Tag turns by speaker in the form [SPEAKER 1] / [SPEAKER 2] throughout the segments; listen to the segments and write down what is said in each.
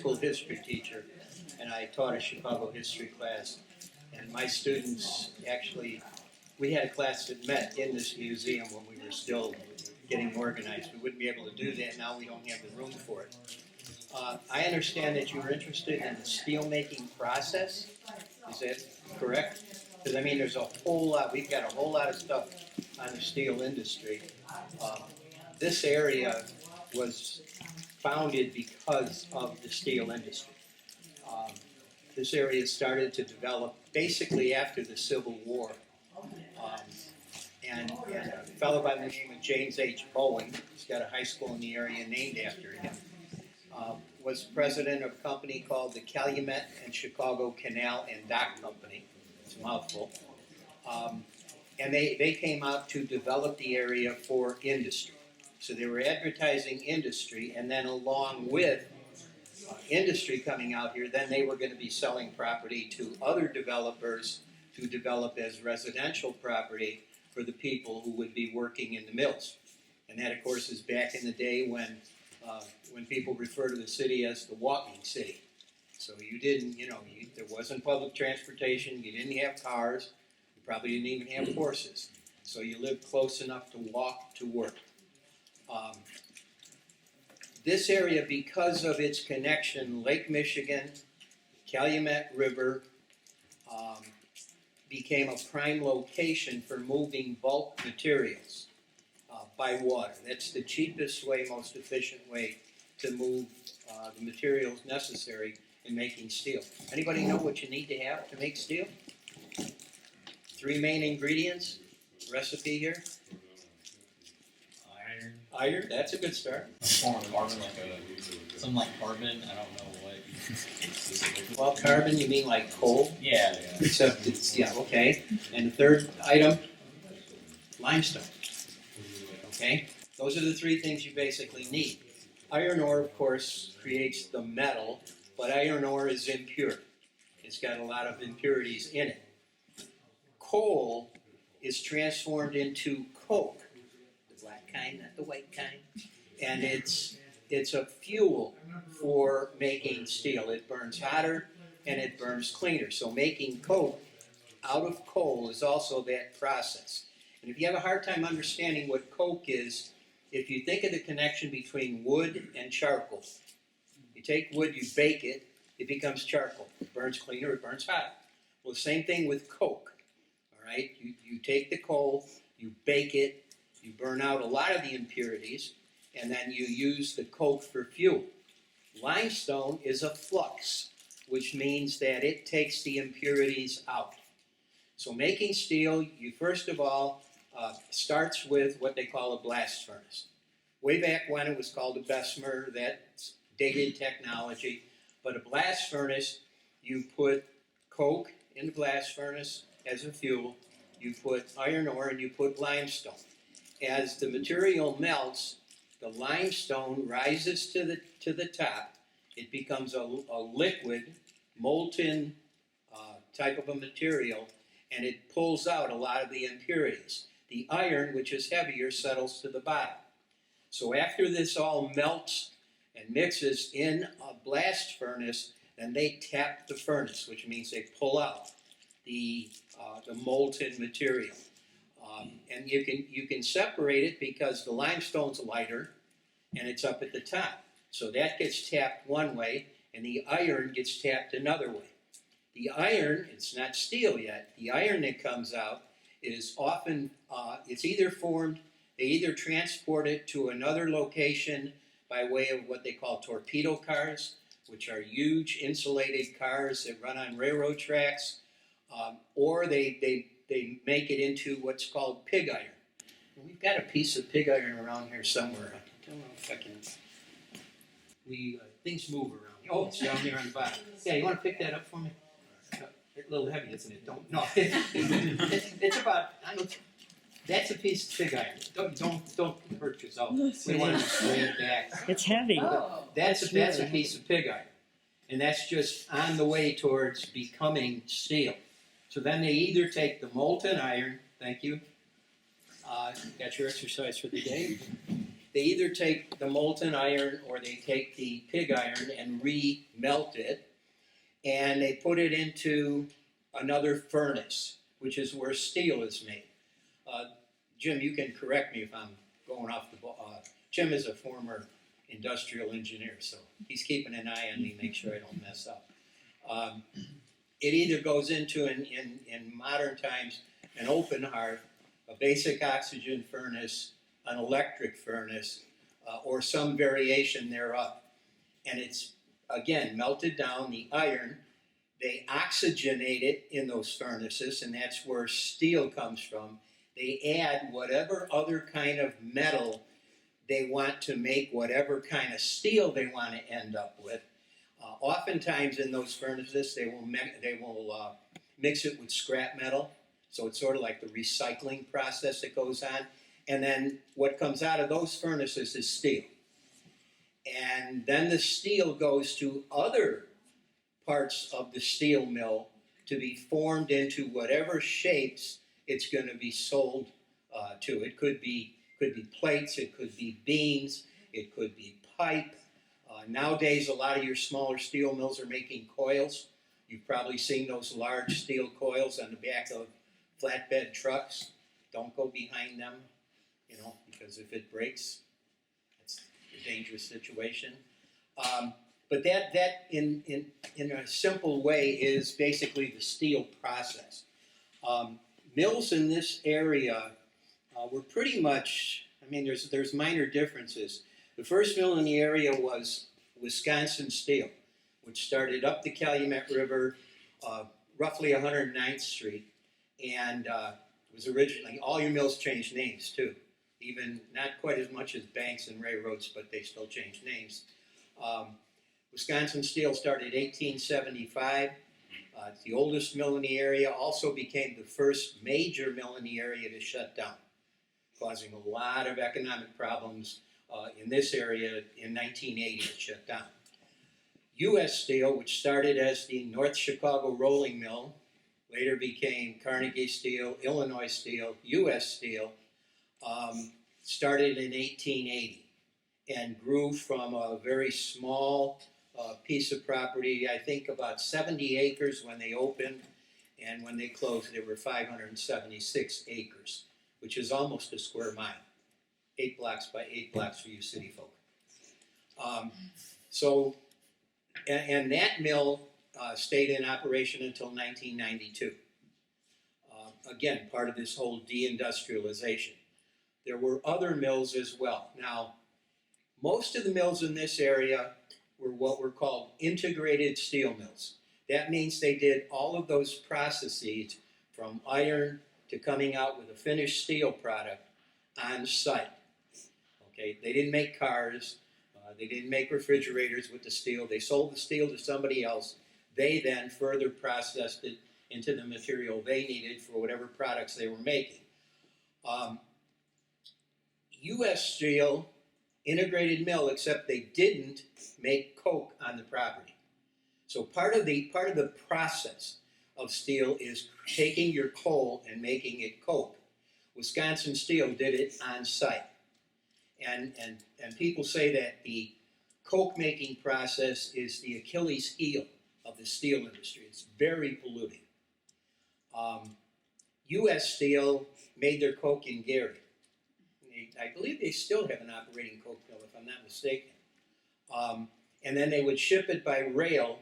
[SPEAKER 1] school history teacher, and I taught a Chicago history class. And my students actually, we had a class that met in this museum when we were still getting organized. We wouldn't be able to do that now. We don't have the room for it. I understand that you were interested in the steelmaking process. Is that correct? Because I mean, there's a whole lot. We've got a whole lot of stuff on the steel industry. This area was founded because of the steel industry. This area started to develop basically after the Civil War. And a fellow by the name of James H. Bowen, he's got a high school in the area named after him, was president of a company called the Calumet and Chicago Canal and Dock Company. It's a mouthful. And they came out to develop the area for industry. So they were advertising industry, and then along with industry coming out here, then they were going to be selling property to other developers to develop as residential property for the people who would be working in the mills. And that, of course, is back in the day when people refer to the city as the walking city. So you didn't, there wasn't public transportation, you didn't have cars, you probably didn't even have horses. So you lived close enough to walk to work. This area, because of its connection, Lake Michigan, Calumet River, became a prime location for moving bulk materials by water. That's the cheapest way, most efficient way to move the materials necessary in making steel. Anybody know what you need to have to make steel? 3 main ingredients, recipe here. Iron, that's a good start.
[SPEAKER 2] Carbon, something like carbon, I don't know what.
[SPEAKER 1] Well, carbon, you mean like coal?
[SPEAKER 2] Yeah.
[SPEAKER 1] Except it's, yeah, okay. And the third item, limestone. Okay? Those are the 3 things you basically need. Iron ore, of course, creates the metal, but iron ore is impure. It's got a lot of impurities in it. Coal is transformed into coke. Kind, not the white kind, and it's a fuel for making steel. It burns hotter and it burns cleaner. So making coke out of coal is also that process. And if you have a hard time understanding what coke is, if you think of the connection between wood and charcoal, you take wood, you bake it, it becomes charcoal. It burns cleaner, it burns hotter. Well, the same thing with coke. All right, you take the coal, you bake it. You burn out a lot of the impurities, and then you use the coke for fuel. Limestone is a flux, which means that it takes the impurities out. So making steel, you first of all, starts with what they call a blast furnace. Way back when it was called a Bessemer, that's dated technology, but a blast furnace, you put coke in the blast furnace as a fuel, you put iron ore, and you put limestone. As the material melts, the limestone rises to the top. It becomes a liquid, molten type of a material, and it pulls out a lot of the impurities. The iron, which is heavier, settles to the bottom. So after this all melts and mixes in a blast furnace, then they tap the furnace, which means they pull out the molten material. And you can separate it because the limestone's lighter and it's up at the top. So that gets tapped one way and the iron gets tapped another way. The iron, it's not steel yet, the iron that comes out is often, it's either formed, they either transport it to another location by way of what they call torpedo cars, which are huge insulated cars that run on railroad tracks, or they make it into what's called pig iron. We've got a piece of pig iron around here somewhere. I don't know if I can. Things move around. Oh, it's down there on the bottom. Yeah, you want to pick that up for me? It's a little heavy, isn't it? No. It's about. That's a piece of pig iron. Don't hurt yourself. We want to bring it back.
[SPEAKER 3] It's heavy.
[SPEAKER 1] Oh, that's a piece of pig iron, and that's just on the way towards becoming steel. So then they either take the molten iron, thank you, got your exercise for the day, they either take the molten iron or they take the pig iron and re-melt it, and they put it into another furnace, which is where steel is made. Jim, you can correct me if I'm going off the ball. Jim is a former industrial engineer, so he's keeping an eye on me, make sure I don't mess up. It either goes into, in modern times, an open hearth, a basic oxygen furnace, an electric furnace, or some variation thereof. And it's, again, melted down, the iron, they oxygenate it in those furnaces, and that's where steel comes from. They add whatever other kind of metal they want to make, whatever kind of steel they want to end up with. Oftentimes in those furnaces, they will mix it with scrap metal, so it's sort of like the recycling process that goes on. And then what comes out of those furnaces is steel. And then the steel goes to other parts of the steel mill to be formed into whatever shapes it's going to be sold to. It could be plates, it could be beams, it could be pipe. Nowadays, a lot of your smaller steel mills are making coils. You've probably seen those large steel coils on the back of flatbed trucks. Don't go behind them, because if it breaks, it's a dangerous situation. But that in a simple way is basically the steel process. Mills in this area were pretty much, there's minor differences. The first mill in the area was Wisconsin Steel, which started up the Calumet River, roughly 109th Street, and was originally, all your mills changed names too, even not quite as much as banks and railroads, but they still changed names. Wisconsin Steel started in 1875. It's the oldest mill in the area, also became the first major mill in the area to shut down, causing a lot of economic problems in this area. In 1980, it shut down. U.S. Steel, which started as the North Chicago Rolling Mill, later became Carnegie Steel, Illinois Steel, U.S. Steel, started in 1880 and grew from a very small piece of property, I think about 70 acres when they opened, and when they closed there were 576 acres, which is almost a square mile. 8 blocks by 8 blocks for you city folk. And that mill stayed in operation until 1992. Again, part of this whole deindustrialization. There were other mills as well. Now, most of the mills in this area were what were called integrated steel mills. That means they did all of those processes from iron to coming out with a finished steel product on site. Okay, they didn't make cars, they didn't make refrigerators with the steel. They sold the steel to somebody else. They then further processed it into the material they needed for whatever products they were making. U.S. Steel, integrated mill, except they didn't make coke on the property. So part of the process of steel is taking your coal and making it coke. Wisconsin Steel did it on site. And people say that the coke making process is the Achilles heel of the steel industry. It's very polluting. U.S. Steel made their coke in Gary. I believe they still have an operating coke mill, if I'm not mistaken. And then they would ship it by rail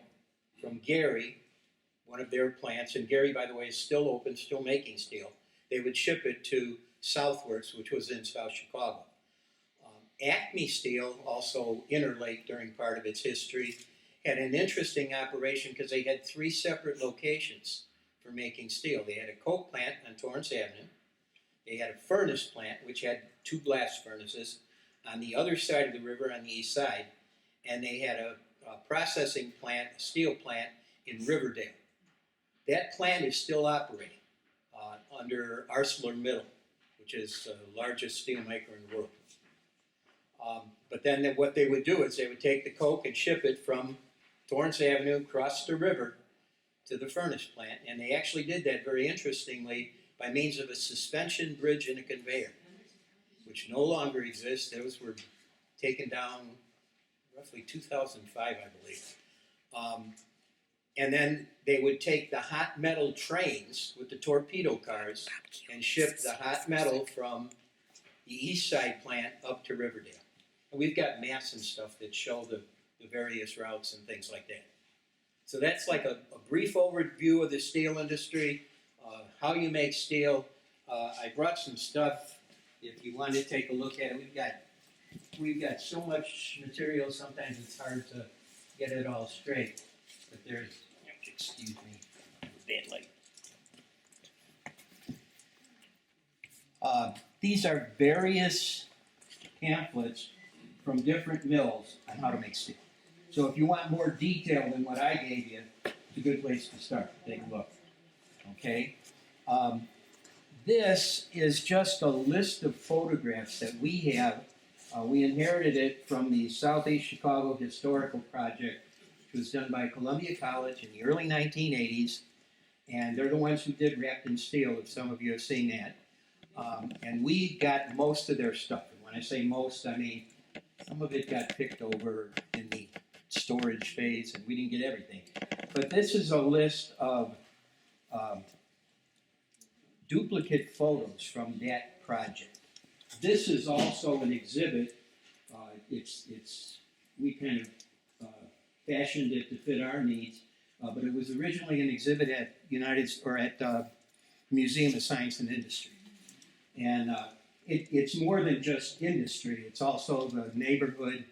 [SPEAKER 1] from Gary, one of their plants, and Gary, by the way, is still open, still making steel. They would ship it to Southworks, which was in South Chicago. Acme Steel, also Interlake during part of its history, had an interesting operation because they had 3 separate locations for making steel. They had a coke plant on Torrance Avenue. They had a furnace plant, which had 2 blast furnaces on the other side of the river on the east side. And they had a processing plant, a steel plant, in Riverdale. That plant is still operating under ArcelorMittal, which is the largest steelmaker in the world. But then what they would do is they would take the coke and ship it from Torrance Avenue across the river to the furnace plant. And they actually did that very interestingly by means of a suspension bridge and a conveyor, which no longer exist. Those were taken down roughly 2005, I believe. And then they would take the hot metal trains with the torpedo cars and ship the hot metal from the east side plant up to Riverdale. And we've got maps and stuff that show the various routes and things like that. So that's like a brief overview of the steel industry, how you make steel. I brought some stuff if you want to take a look at it. We've got so much material, sometimes it's hard to get it all straight. But there's, excuse me, bad light. These are various pamphlets from different mills on how to make steel. So if you want more detail than what I gave you, it's a good place to start. Take a look. Okay? This is just a list of photographs that we have. We inherited it from the Southeast Chicago Historical Project, which was done by Columbia College in the early 1980s. And they're the ones who did Wrapped in Steel, if some of you have seen that. And we got most of their stuff. And when I say most, I mean some of it got picked over in the storage phase, and we didn't get everything. But this is a list of duplicate photos from that project. This is also an exhibit. We kind of fashioned it to fit our needs, but it was originally an exhibit at Museum of Science and Industry. And it's more than just industry, it's also the neighborhood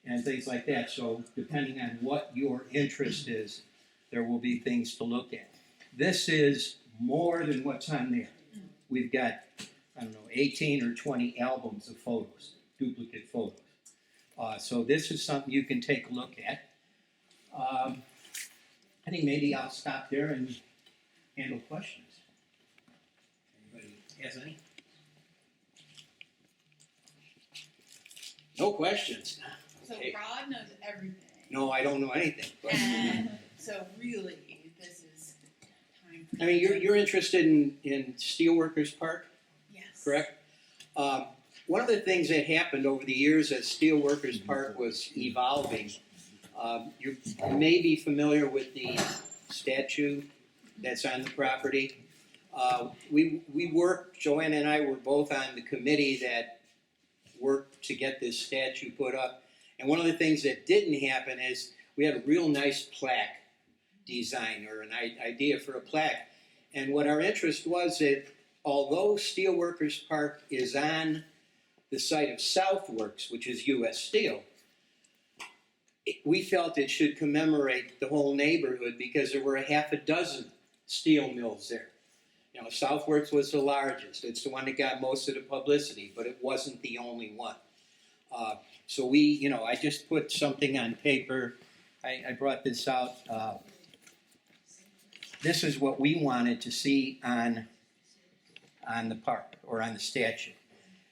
[SPEAKER 1] and things like that. So depending on what your interest is, there will be things to look at. This is more than what's on there. We've got, 18 or 20 albums of photos, duplicate photos. So this is something you can take a look at. I think maybe I'll stop there and handle questions. Anybody has any? No questions.
[SPEAKER 3] So
[SPEAKER 1] Okay.
[SPEAKER 3] Rod knows everything.
[SPEAKER 1] No, I don't know anything. But,
[SPEAKER 3] And so really, this is time for
[SPEAKER 1] I mean, you're interested in Steelworkers Park,
[SPEAKER 3] yes.
[SPEAKER 1] correct? One of the things that happened over the years as Steelworkers Park was evolving, you may be familiar with the statue that's on the property. We worked, Joanna and I were both on the committee that worked to get this statue put up. And one of the things that didn't happen is we had a real nice plaque design or an idea for a plaque. And what our interest was that although Steelworkers Park is on the site of Southworks, which is U.S. Steel, we felt it should commemorate the whole neighborhood because there were a half a dozen steel mills there. You know, Southworks was the largest. It's the one that got most of the publicity, but it wasn't the only one. So I just put something on paper. I brought this out. This is what we wanted to see on the park or on the statue.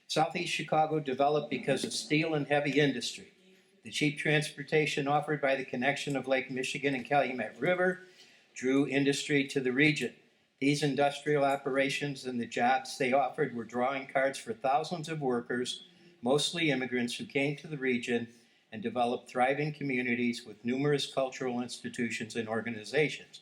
[SPEAKER 1] Southeast Chicago developed because of steel and heavy industry. The cheap transportation offered by the connection of Lake Michigan and Calumet River drew industry to the region. These industrial operations and the jobs they offered were drawing cards for thousands of workers, mostly immigrants who came to the region and developed thriving communities with numerous cultural institutions and organizations.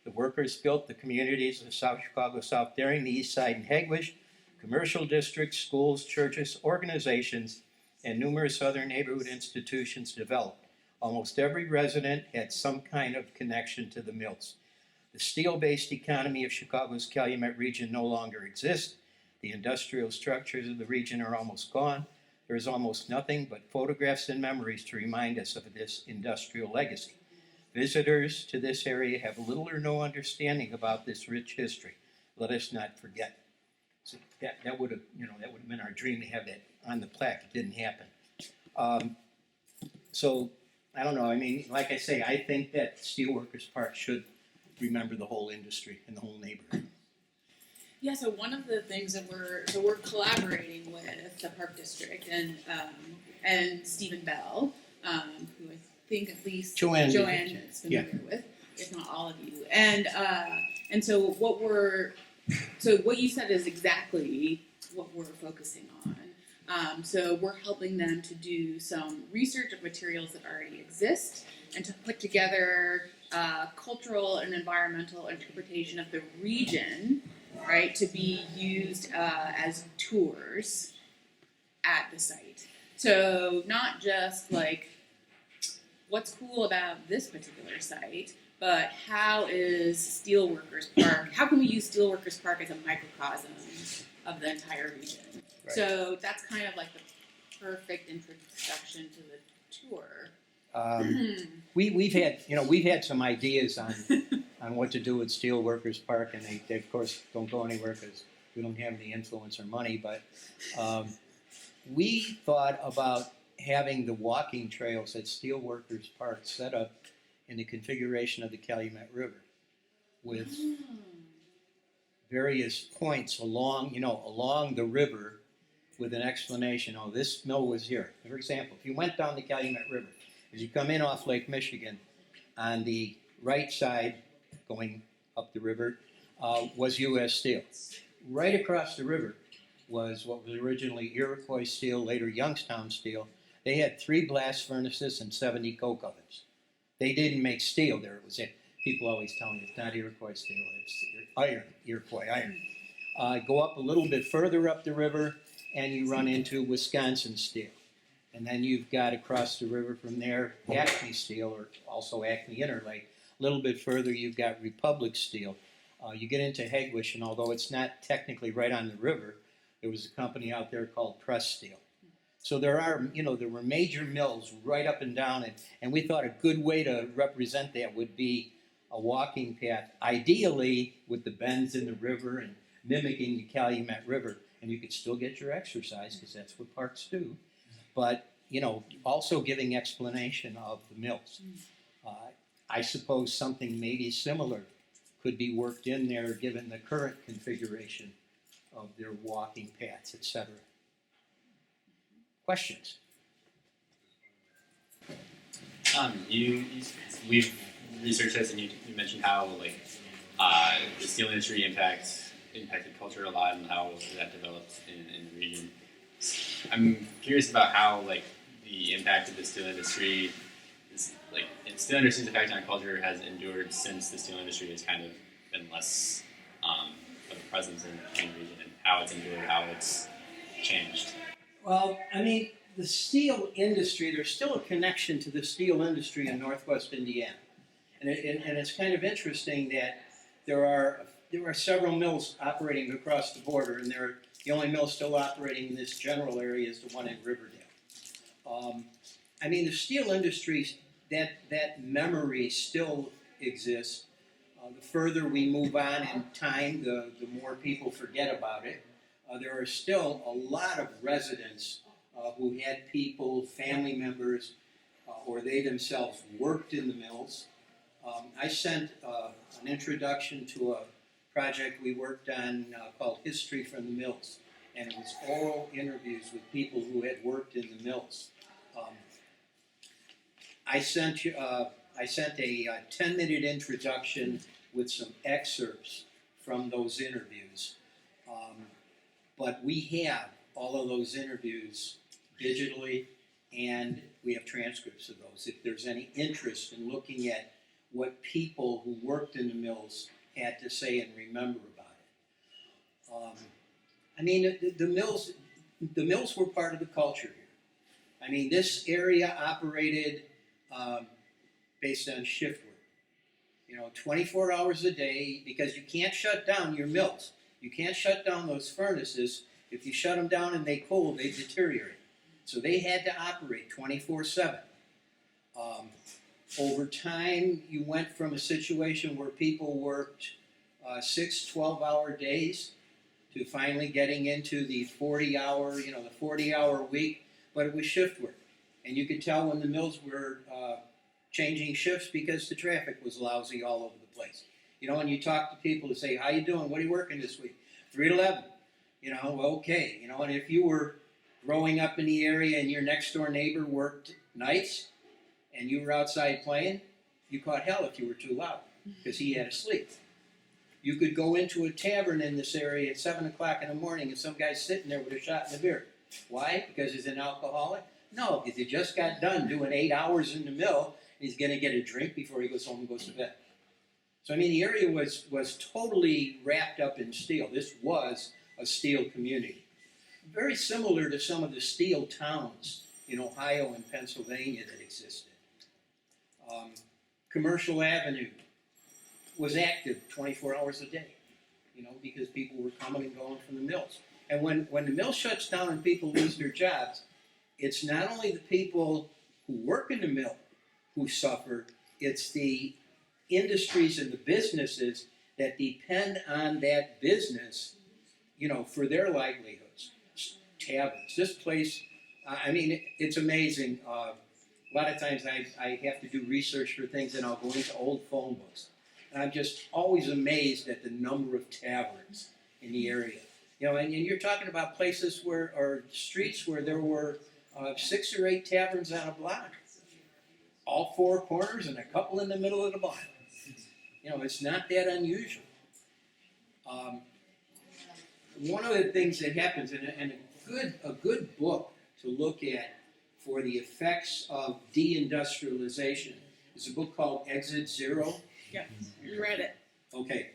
[SPEAKER 1] The workers built the communities of South Chicago, South Daring, the East Side, and Hegewisch, commercial districts, schools, churches, organizations, and numerous other neighborhood institutions developed. Almost every resident had some kind of connection to the mills. The steel-based economy of Chicago's Calumet region no longer exists. The industrial structures of the region are almost gone. There is almost nothing but photographs and memories to remind us of this industrial legacy. Visitors to this area have little or no understanding about this rich history. Let us not forget. So that would have been our dream to have that on the plaque. It didn't happen. So I don't know. I mean, like I say, I think that Steelworkers Park should remember the whole industry and the whole neighborhood.
[SPEAKER 3] Yeah, so one of the things that we're collaborating with the Park District and Stephen Bell, who I think at least Joanne is familiar with, if not all of you. And so what you said is exactly what we're focusing on. So we're helping them to do some research of materials that already exist and to put together cultural and environmental interpretation of the region, right, to be used as tours at the site. So not just like what's cool about this particular site, but how is Steelworkers Park, how can we use Steelworkers Park as a microcosm of the entire region?
[SPEAKER 1] Right.
[SPEAKER 3] So that's kind of like the perfect introduction to the tour.
[SPEAKER 1] We've had some ideas on what to do with Steelworkers Park, and they of course don't go anywhere because we don't have any influence or money. But we thought about having the walking trails at Steelworkers Park set up in the configuration of the Calumet River, with various points along the river, with an explanation. Oh, this mill was here. For example, if you went down the Calumet River, as you come in off Lake Michigan, on the right side, going up the river, was U.S. Steel. Right across the river was what was originally Iroquois Steel, later Youngstown Steel. They had 3 blast furnaces and 70 coke ovens. They didn't make steel there. It was it. People always tell me it's not Iroquois Steel, it's iron, Iroquois iron. Go up a little bit further up the river, and you run into Wisconsin Steel. And then you've got across the river from there, Acme Steel, or also Acme Interlake. A little bit further, you've got Republic Steel. You get into Hegewisch, and although it's not technically right on the river, there was a company out there called Press Steel. So there were major mills right up and down, and we thought a good way to represent that would be a walking path, ideally with the bends in the river and mimicking the Calumet River. And you could still get your exercise, because that's what parks do. But, also giving explanation of the mills. I suppose something maybe similar could be worked in there, given the current configuration of their walking paths, etc. Questions?
[SPEAKER 4] We've researched this, and you mentioned how the steel industry impacted culture a lot, and how that developed in the region. I'm curious about how the impact of the steel industry the steel industry's effect on culture has endured since the steel industry has kind of been less of a presence in the region, and how it's endured, how it's changed.
[SPEAKER 1] Well, the steel industry, there's still a connection to the steel industry in Northwest Indiana. And it's kind of interesting that there are several mills operating across the border, and the only mill still operating in this general area is the one in Riverdale. The steel industry, that memory still exists. The further we move on in time, the more people forget about it. There are still a lot of residents who had people, family members, or they themselves worked in the mills. I sent an introduction to a project we worked on called History from the Mills, and it was oral interviews with people who had worked in the mills. I sent a 10-minute introduction with some excerpts from those interviews, but we have all of those interviews digitally, and we have transcripts of those. If there's any interest in looking at what people who worked in the mills had to say and remember about it. The mills were part of the culture here. This area operated based on shift work. 24 hours a day, because you can't shut down your mills. You can't shut down those furnaces. If you shut them down and they cool, they deteriorate. So they had to operate 24/7. Over time, you went from a situation where people worked 6 12-hour days to finally getting into the 40-hour week, but it was shift work. And you could tell when the mills were changing shifts because the traffic was lousy all over the place. When you talk to people to say, how you doing? What are you working this week? 3 to 11. Okay. And if you were growing up in the area and your next door neighbor worked nights and you were outside playing, you caught hell if you were too loud because he had to sleep. You could go into a tavern in this area at 7 o'clock in the morning and some guy's sitting there with a shot and a beer. Why? Because he's an alcoholic? No, because he just got done doing 8 hours in the mill, and he's going to get a drink before he goes home and goes to bed. So I mean, the area was totally wrapped up in steel. This was a steel community. Very similar to some of the steel towns in Ohio and Pennsylvania that existed. Commercial Avenue was active 24 hours a day, because people were coming and going from the mills. And when the mill shuts down and people lose their jobs, it's not only the people who work in the mill who suffer, it's the industries and the businesses that depend on that business, for their livelihoods. Taverns. This place, it's amazing. A lot of times I have to do research for things and I'll go into old phone books. And I'm just always amazed at the number of taverns in the area. And you're talking about places or streets where there were 6 or 8 taverns on a block. All 4 corners and a couple in the middle of the block. It's not that unusual. One of the things that happens, and a good book to look at for the effects of deindustrialization is a book called Exit Zero.
[SPEAKER 3] Yeah, you read it.
[SPEAKER 1] Okay.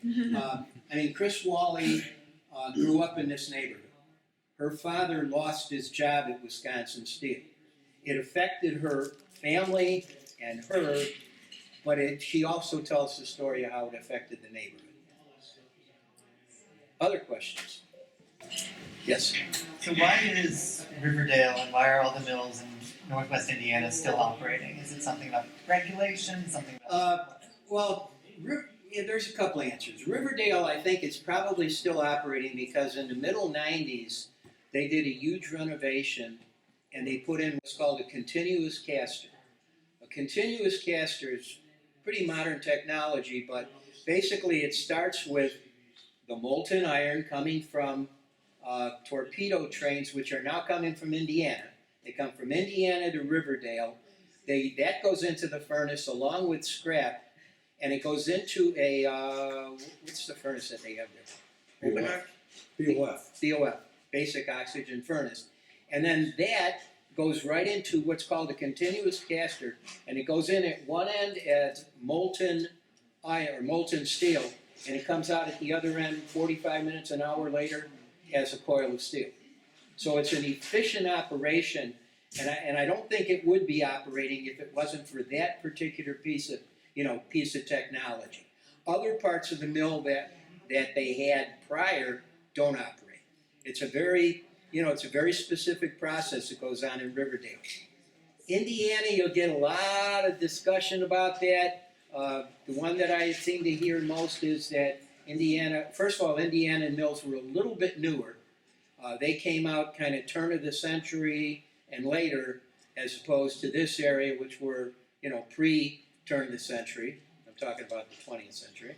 [SPEAKER 1] Chris Wally grew up in this neighborhood. Her father lost his job at Wisconsin Steel. It affected her family and her, but she also tells the story of how it affected the neighborhood. Other questions? Yes.
[SPEAKER 5] So why is Riverdale and why are all the mills in Northwest Indiana still operating? Is it something about regulation? Something about
[SPEAKER 1] there's a couple answers. Riverdale, I think, is probably still operating because in the middle 90s, they did a huge renovation and they put in what's called a continuous caster. A continuous caster is pretty modern technology, but basically it starts with the molten iron coming from torpedo trains, which are now coming from Indiana. They come from Indiana to Riverdale. That goes into the furnace along with scrap, and it goes into a, what's the furnace that they have there? BOF, basic oxygen furnace. And then that goes right into what's called a continuous caster, and it goes in at one end as molten iron or molten steel, and it comes out at the other end 45 minutes, an hour later as a coil of steel. So it's an efficient operation, and I don't think it would be operating if it wasn't for that particular piece of technology. Other parts of the mill that they had prior don't operate. It's a very specific process that goes on in Riverdale. Indiana, you'll get a lot of discussion about that. The one that I seem to hear most is that first of all, Indiana mills were a little bit newer. They came out kind of turn of the century and later, as opposed to this area, which were, pre-turn of the century. I'm talking about the 20th century.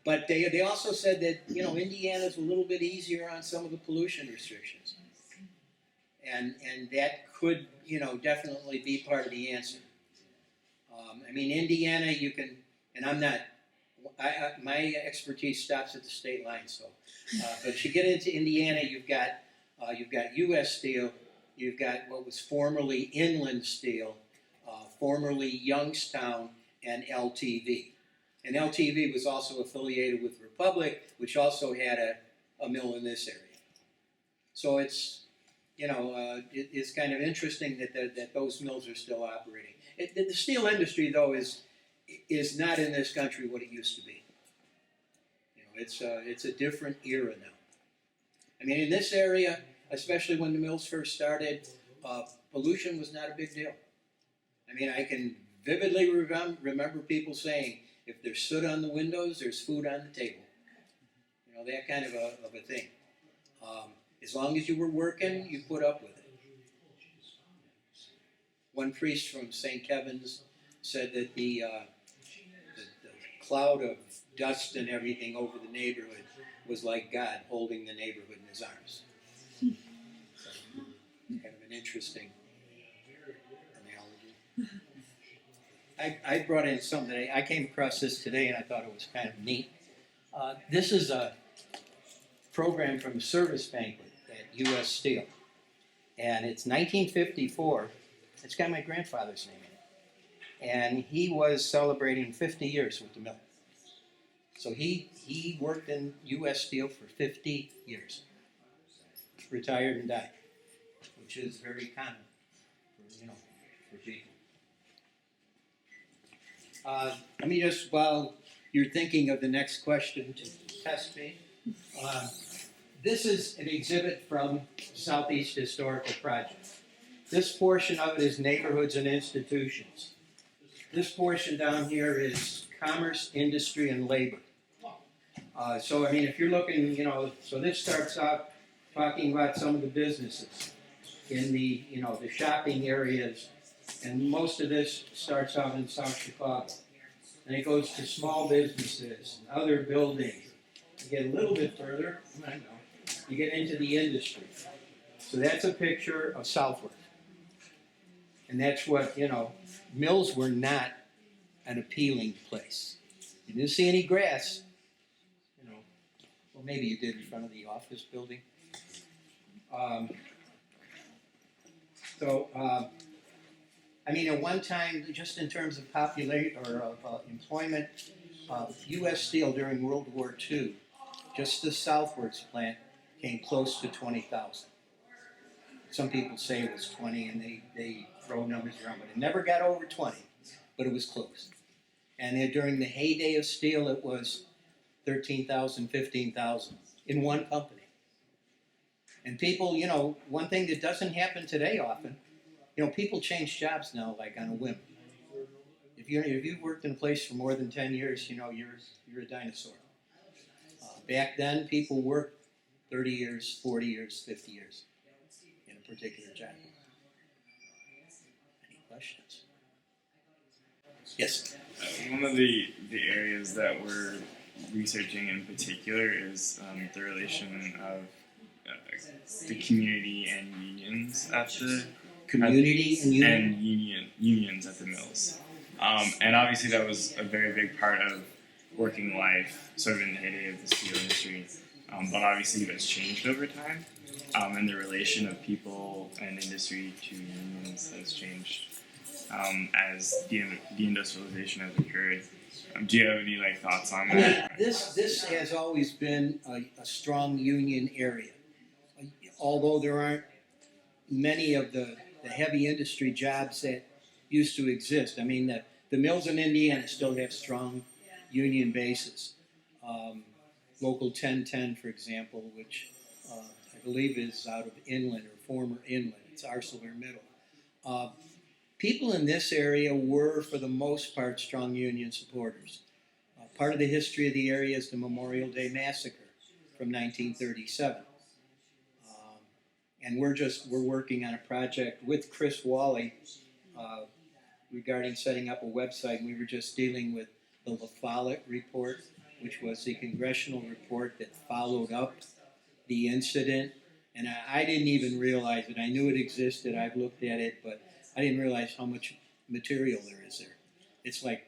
[SPEAKER 1] But they also said that, Indiana's a little bit easier on some of the pollution restrictions. And that could, definitely be part of the answer. Indiana, you can, and I'm not, my expertise stops at the state line, so. But if you get into Indiana, you've got U.S. Steel, you've got what was formerly Inland Steel, formerly Youngstown, and LTV. And LTV was also affiliated with Republic, which also had a mill in this area. So it's, it's kind of interesting that those mills are still operating. The steel industry, though, is not in this country what it used to be. It's a different era now. In this area, especially when the mills first started, pollution was not a big deal. I can vividly remember people saying, if there's soot on the windows, there's food on the table. That kind of a thing. As long as you were working, you put up with it. One priest from St. Kevin's said that the cloud of dust and everything over the neighborhood was like God holding the neighborhood in his arms. So, kind of an interesting analogy. I brought in something. I came across this today and I thought it was kind of neat. This is a program from a service banquet that at U.S. Steel. And it's 1954. It's got my grandfather's name in it. And he was celebrating 50 years with the mill. So he worked in U.S. Steel for 50 years. Retired and died, which is very common for people. Let me just, while you're thinking of the next question to test me, this is an exhibit from Southeast Historical Project. This portion of it is neighborhoods and institutions. This portion down here is commerce, industry, and labor. So, I mean, if you're looking, so this starts out talking about some of the businesses in the, the shopping areas, and most of this starts out in South Chicago. And it goes to small businesses and other buildings. You get a little bit further, you get into the industry. So that's a picture of Southwark. And that's what, mills were not an appealing place. You didn't see any grass, well, maybe you did in front of the office building. I mean, at one time, just in terms of population or of employment, U.S. Steel during World War II, just the Southwarks plant came close to 20,000. Some people say it was 20, and they throw numbers around, but it never got over 20, but it was close. And then during the heyday of steel, it was 13,000, 15,000 in one company. And people, one thing that doesn't happen today often, people change jobs now like on a whim. If you've worked in a place for more than 10 years, you're a dinosaur. Back then, people worked 30 years, 40 years, 50 years in a particular job. Any questions? Yes?
[SPEAKER 6] One of the areas that we're researching in particular is the relation of the community and unions at the unions at the mills, and obviously that was a very big part of working life, sort of in the heyday of the steel industry. But obviously that's changed over time, and the relation of people and industry to unions has changed as deindustrialization has occurred. Do you have any thoughts on that?
[SPEAKER 1] This has always been a strong union area, although there aren't many of the heavy industry jobs that used to exist. I mean, the mills in Indiana still have strong union bases. Local 1010, for example, which I believe is out of Inland or former Inland. It's ArcelorMittal. People in this area were, for the most part, strong union supporters. Part of the history of the area is the Memorial Day Massacre from 1937. And we're working on a project with Chris Wally regarding setting up a website. We were just dealing with the La Follette report, which was the congressional report that followed up the incident. And I didn't even realize it. I knew it existed. I've looked at it, but I didn't realize how much material there is there. It's like,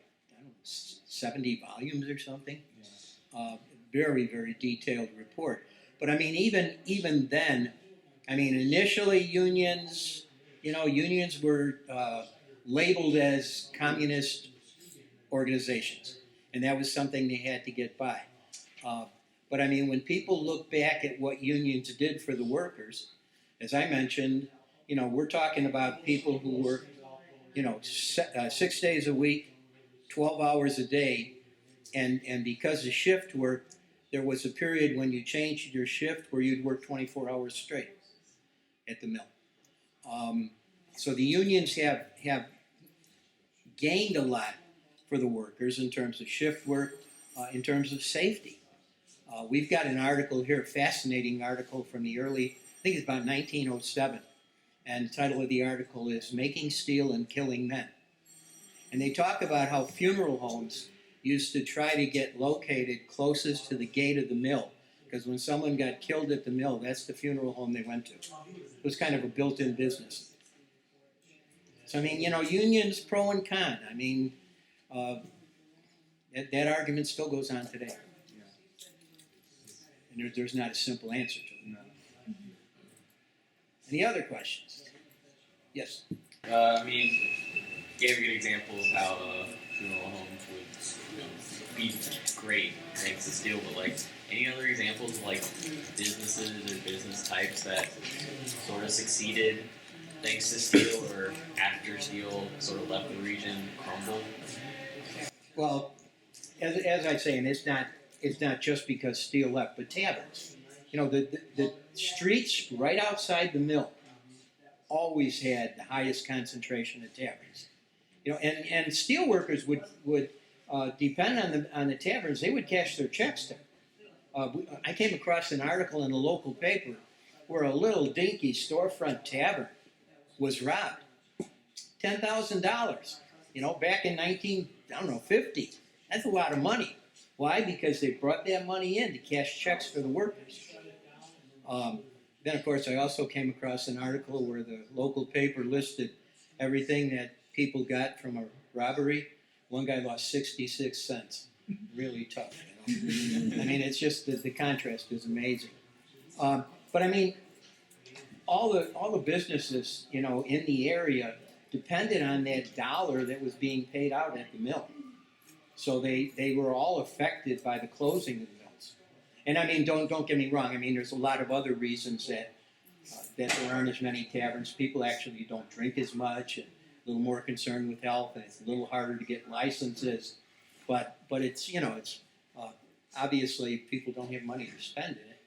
[SPEAKER 1] 70 volumes or something. Very, very detailed report. But I mean, even then, initially unions were labeled as communist organizations, and that was something they had to get by. But when people look back at what unions did for the workers, as I mentioned, we're talking about people who work, 6 days a week, 12 hours a day, and because of shift work, there was a period when you changed your shift where you'd work 24 hours straight at the mill. So the unions have gained a lot for the workers in terms of shift work, in terms of safety. We've got an article here, a fascinating article from the early, I think it's about 1907, and the title of the article is Making Steel and Killing Men. And they talk about how funeral homes used to try to get located closest to the gate of the mill, because when someone got killed at the mill, that's the funeral home they went to. It was kind of a built-in business. So, unions pro and con. That argument still goes on today. And there's not a simple answer to it. Any other questions? Yes.
[SPEAKER 4] I mean, you gave a good example of how funeral homes would, be great thanks to steel, but like any other examples of like businesses or business types that sort of succeeded thanks to steel or after steel sort of left the region crumbled?
[SPEAKER 1] Well, as I say, and it's not just because steel left, but taverns. The streets right outside the mill always had the highest concentration of taverns. And steel workers would depend on the taverns. They would cash their checks there. I came across an article in a local paper where a little dinky storefront tavern was robbed. $10,000. Back in 1950. That's a lot of money. Why? Because they brought that money in to cash checks for the workers. Then, of course, I also came across an article where the local paper listed everything that people got from a robbery. One guy lost 66 cents. Really tough. I mean, it's just the contrast is amazing. But I mean, all the businesses, in the area depended on that dollar that was being paid out at the mill. So they were all affected by the closing of the mills. And I mean, don't get me wrong. I mean, there's a lot of other reasons that there aren't as many taverns. People actually don't drink as much, and a little more concerned with health, and it's a little harder to get licenses. But it's it's obviously people don't have money to spend in it.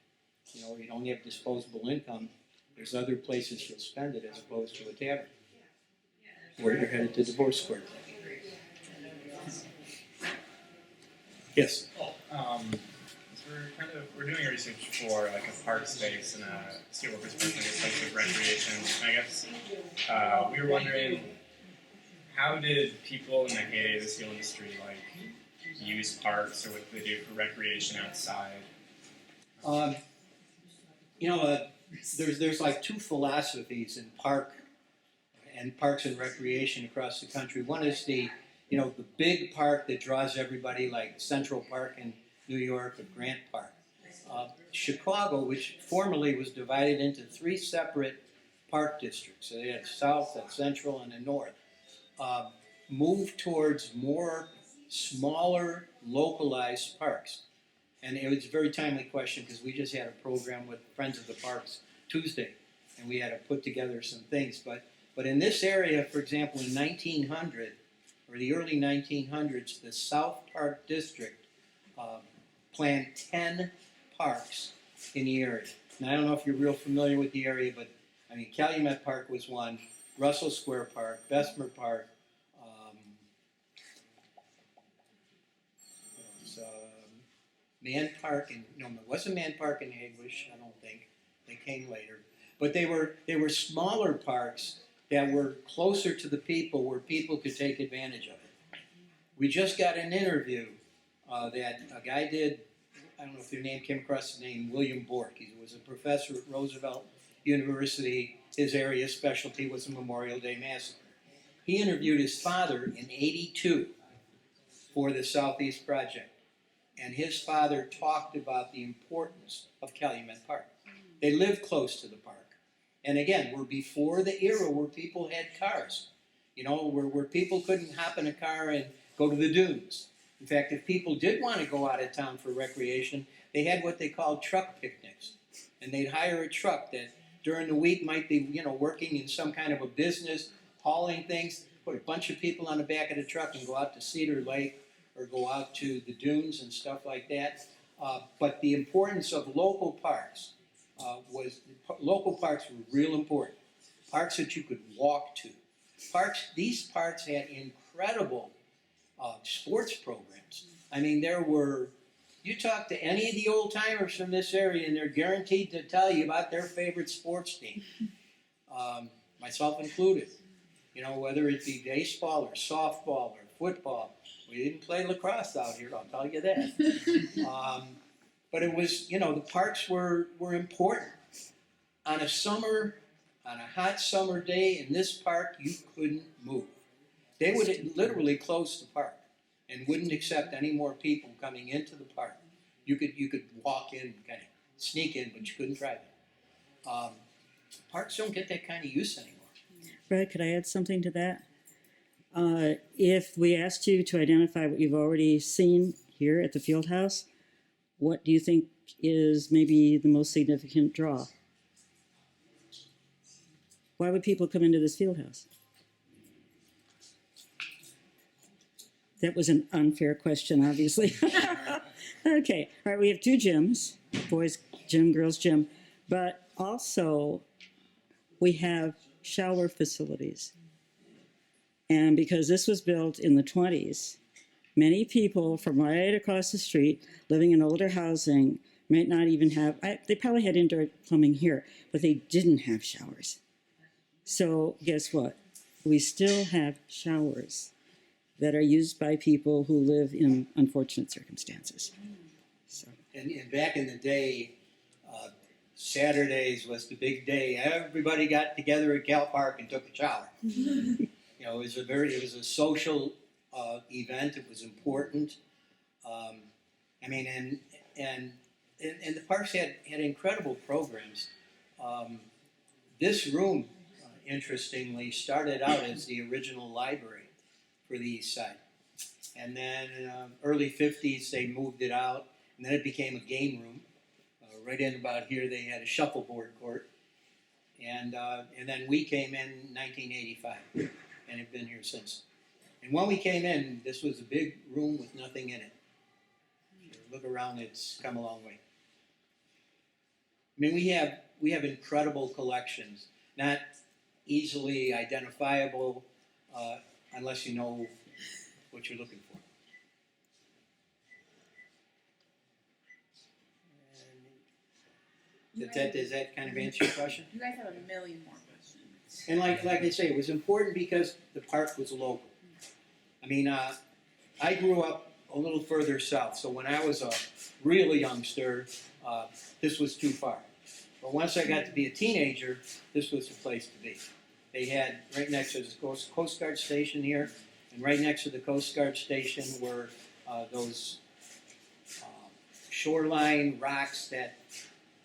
[SPEAKER 1] You don't have disposable income. There's other places you'll spend it as opposed to a tavern, where you're headed to divorce court. Yes.
[SPEAKER 6] So we're doing research for like a park space and a steelworkers park, like a place of recreation. I guess we were wondering, how did people in the heyday of the steel industry like use parks, or what they do for recreation outside?
[SPEAKER 1] There's like two philosophies in parks and recreation across the country. One is the big park that draws everybody, like Central Park in New York or Grant Park. Chicago, which formerly was divided into three separate park districts, so they had South, Central, and the North, moved towards more smaller, localized parks. And it was a very timely question because we just had a program with Friends of the Parks Tuesday, and we had to put together some things. But in this area, for example, in 1900, or the early 1900s, the South Park District planned 10 parks in the area. Now, I don't know if you're real familiar with the area, but I mean, Calumet Park was one, Russell Square Park, Bessemer Park, Man Park, and no, it wasn't Man Park in Hagwish, I don't think. They came later. But they were smaller parks that were closer to the people, where people could take advantage of it. We just got an interview that a guy did. I don't know if your name came across the name, William Bork. He was a professor at Roosevelt University. His area specialty was the Memorial Day Massacre. He interviewed his father in '82 for the Southeast Project. And his father talked about the importance of Calumet Park. They lived close to the park. And again, we're before the era where people had cars. Where people couldn't hop in a car and go to the dunes. In fact, if people did want to go out of town for recreation, they had what they called truck picnics. And they'd hire a truck that during the week might be, working in some kind of a business, hauling things, put a bunch of people on the back of the truck and go out to Cedar Lake or go out to the dunes and stuff like that. But the importance of local parks local parks were real important. Parks that you could walk to. These parks had incredible sports programs. I mean, you talk to any of the old timers from this area and they're guaranteed to tell you about their favorite sports team, myself included. Whether it be baseball or softball or football. We didn't play lacrosse out here, I'll tell you that. But it was, the parks were important. On a hot summer day in this park, you couldn't move. They would literally close the park and wouldn't accept any more people coming into the park. You could walk in, kind of sneak in, but you couldn't drive in. Parks don't get that kind of use anymore.
[SPEAKER 7] Brad, could I add something to that? If we asked you to identify what you've already seen here at the field house, what do you think is maybe the most significant draw? Why would people come into this field house? That was an unfair question, obviously. Okay, all right, we have 2 gyms, boys' gym, girls' gym, but also we have shower facilities. And because this was built in the 20s, many people from right across the street living in older housing might not even have, they probably had indoor plumbing here, but they didn't have showers. So guess what? We still have showers that are used by people who live in unfortunate circumstances. So.
[SPEAKER 1] And back in the day, Saturdays was the big day. Everybody got together at Cal Park and took a shower. You know, it was a social event. It was important. I mean, and the parks had incredible programs. This room, interestingly, started out as the original library for the East Side, and then early '50s they moved it out, and then it became a game room. Right in about here, they had a shuffleboard court, and then we came in 1985, and have been here since. And when we came in, this was a big room with nothing in it. Look around; it's come a long way. I mean, we have incredible collections, not easily identifiable unless you know what you're looking for. Does that kind of answer your question?
[SPEAKER 3] You guys have a million more questions.
[SPEAKER 1] And like I say, it was important because the park was local. I mean, I grew up a little further south, so when I was a really youngster, this was too far. But once I got to be a teenager, this was the place to be. They had, right next to the Coast Guard station here, and right next to the Coast Guard station were those shoreline rocks that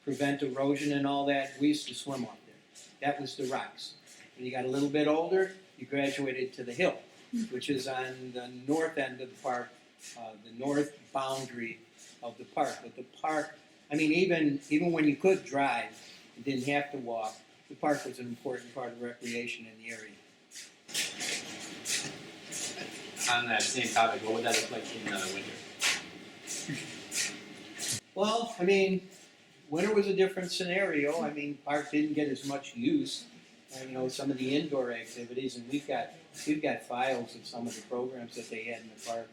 [SPEAKER 1] prevent erosion and all that. We used to swim off there. That was the rocks. When you got a little bit older, you graduated to the hill, which is on the north end of the park, the north boundary of the park. But the park, I mean, even when you could drive, you didn't have to walk, the park was an important part of recreation in the area.
[SPEAKER 4] On that same topic, what would that look like in the winter?
[SPEAKER 1] Well, I mean, winter was a different scenario. I mean, park didn't get as much use. You know, some of the indoor activities, and we've got files of some of the programs that they had in the park.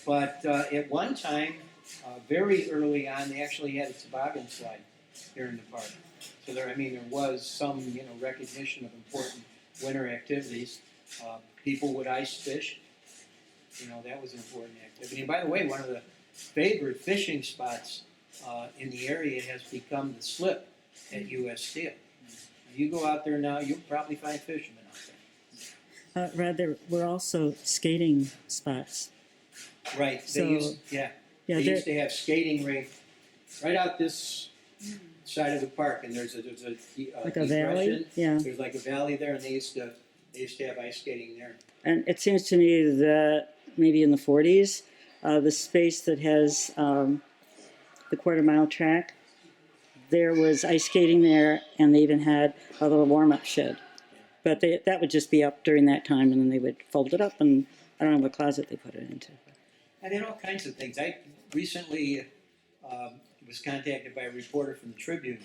[SPEAKER 1] But at one time, very early on, they actually had a toboggan slide here in the park. So there was some, recognition of important winter activities. People would ice fish. That was an important activity. And by the way, one of the favorite fishing spots in the area has become the slip at U.S. Steel. If you go out there now, you'll probably find fishermen out there.
[SPEAKER 7] There were also skating spots.
[SPEAKER 1] Right.
[SPEAKER 7] So,
[SPEAKER 1] they used to have skating rink right out this side of the park, and there's a
[SPEAKER 7] like a valley. Yeah.
[SPEAKER 1] There's like a valley there, and they used to have ice skating there.
[SPEAKER 7] And it seems to me that maybe in the 40s, the space that has the quarter-mile track, there was ice skating there, and they even had a little warm-up shed. But that would just be up during that time, and then they would fold it up, and I don't know what closet they put it into.
[SPEAKER 1] I did all kinds of things. I recently was contacted by a reporter from the Tribune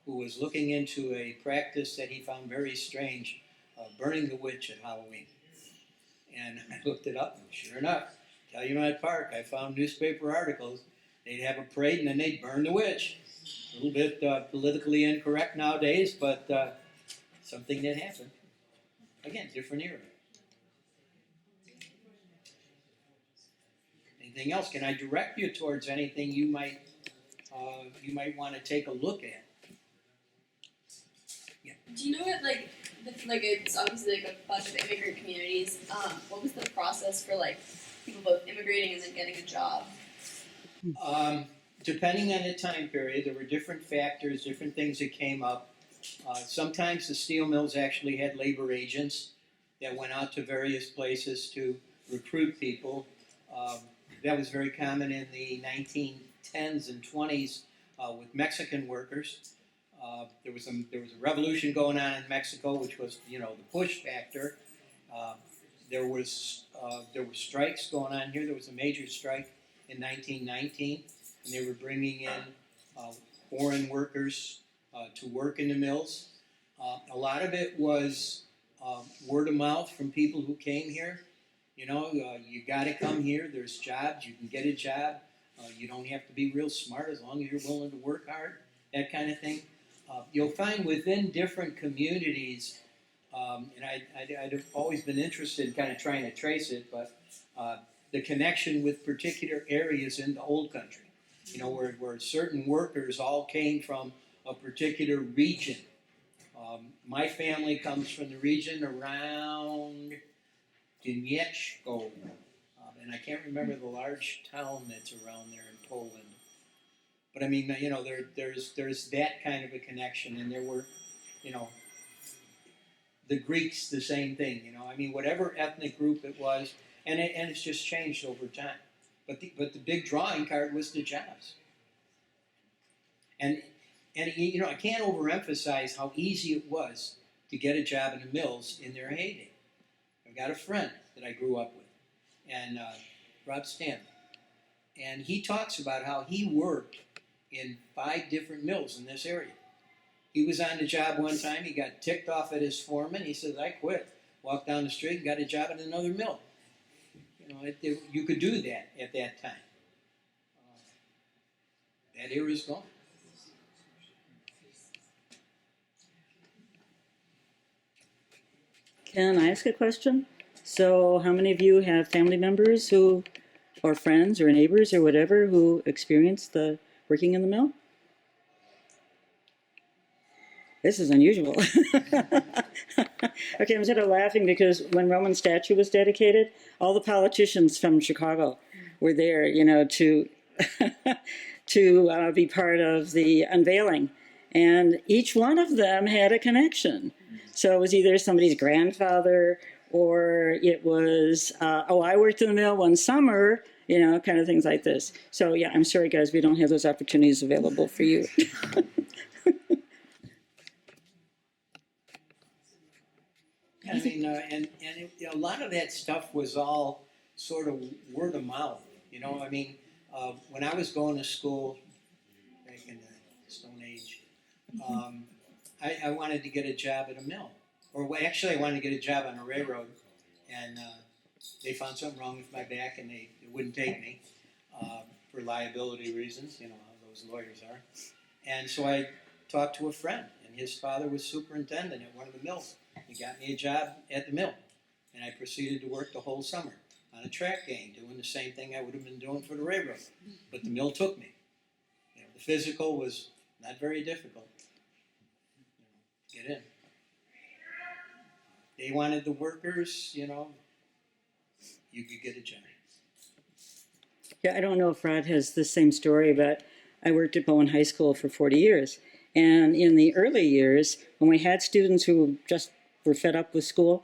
[SPEAKER 1] who was looking into a practice that he found very strange, burning the witch at Halloween. And I looked it up, and sure enough, Calumet Park, I found newspaper articles. They'd have a parade, and then they'd burn the witch. A little bit politically incorrect nowadays, but something that happened. Again, different era. Anything else? Can I direct you towards anything you might want to take a look at? Yeah.
[SPEAKER 8] Do you know what it's obviously like a bunch of immigrant communities. What was the process for people both immigrating and then getting a job?
[SPEAKER 1] depending on the time period, there were different factors, different things that came up. Sometimes the steel mills actually had labor agents that went out to various places to recruit people. That was very common in the 1910s and 20s with Mexican workers. There was a revolution going on in Mexico, which was, you know, the push factor. There were strikes going on here. There was a major strike in 1919, and they were bringing in foreign workers to work in the mills. A lot of it was word of mouth from people who came here. You know, you got to come here. There's jobs. You can get a job. You don't have to be real smart as long as you're willing to work hard. That kind of thing. You'll find within different communities, and I'd always been interested in kind of trying to trace it, but the connection with particular areas in the old country. You know, where certain workers all came from a particular region. My family comes from the region around Donetsk, and I can't remember the large town that's around there in Poland. But I mean, you know, there's that kind of a connection, and there were, you know, the Greeks, the same thing. You know, I mean, whatever ethnic group it was, and it's just changed over time. But the big drawing card was the jobs. And you know, I can't overemphasize how easy it was to get a job in the mills in their heyday. I've got a friend that I grew up with, and Rob Stanley, and he talks about how he worked in 5 different mills in this area. He was on the job one time. He got ticked off at his foreman. He said, "I quit." Walked down the street and got a job at another mill. You know, you could do that at that time. That era is gone.
[SPEAKER 7] Can I ask a question? So how many of you have family members who, or friends or neighbors or whatever, who experienced the working in the mill? This is unusual. Okay, I'm sort of laughing because when Roman statue was dedicated, all the politicians from Chicago were there, you know, to to be part of the unveiling. And each one of them had a connection. So it was either somebody's grandfather or it was, I worked in the mill one summer, you know, kind of things like this. So yeah, I'm sorry guys, we don't have those opportunities available for you.
[SPEAKER 1] I mean, a lot of that stuff was all sort of word of mouth. You know, I mean, when I was going to school back in the Stone Age, I wanted to get a job at a mill. Or actually, I wanted to get a job on a railroad, and they found something wrong with my back, and they wouldn't take me for liability reasons. You know how those lawyers are. And so I talked to a friend, and his father was superintendent at one of the mills. He got me a job at the mill, and I proceeded to work the whole summer on a track gang, doing the same thing I would have been doing for the railroad. But the mill took me. You know, the physical was not very difficult. You know, get in. They wanted the workers, you know, you could get a job.
[SPEAKER 7] Yeah, I don't know if Rod has the same story, but I worked at Bowen High School for 40 years. And in the early years, when we had students who just were fed up with school,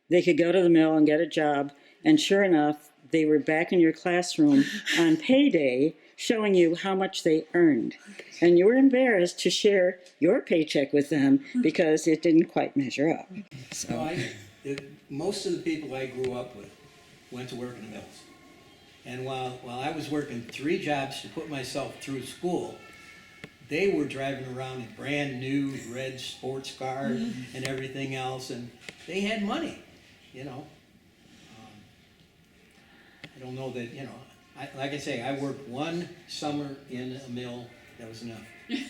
[SPEAKER 7] they could go to the mill and get a job. And sure enough, they were back in your classroom on payday showing you how much they earned. And you were embarrassed to share your paycheck with them because it didn't quite measure up. So
[SPEAKER 1] Most of the people I grew up with went to work in the mills. And while I was working 3 jobs to put myself through school, they were driving around in brand new red sports cars and everything else, and they had money, you know. I don't know that, you know, like I say, I worked 1 summer in a mill, that was enough. I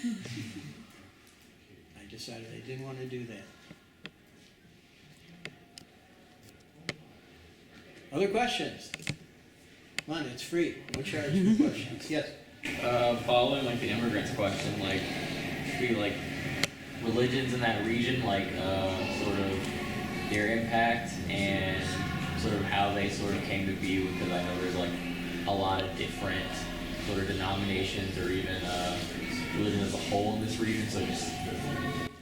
[SPEAKER 1] decided I didn't want to do that. Other questions? Come on, it's free. No charge for questions. Yes?
[SPEAKER 2] Following like the immigrants question, like we like religions in that region, like sort of their impact and sort of how they sort of came to be, because I know there's like a lot of different sort of denominations or even religion as a whole in this region? So just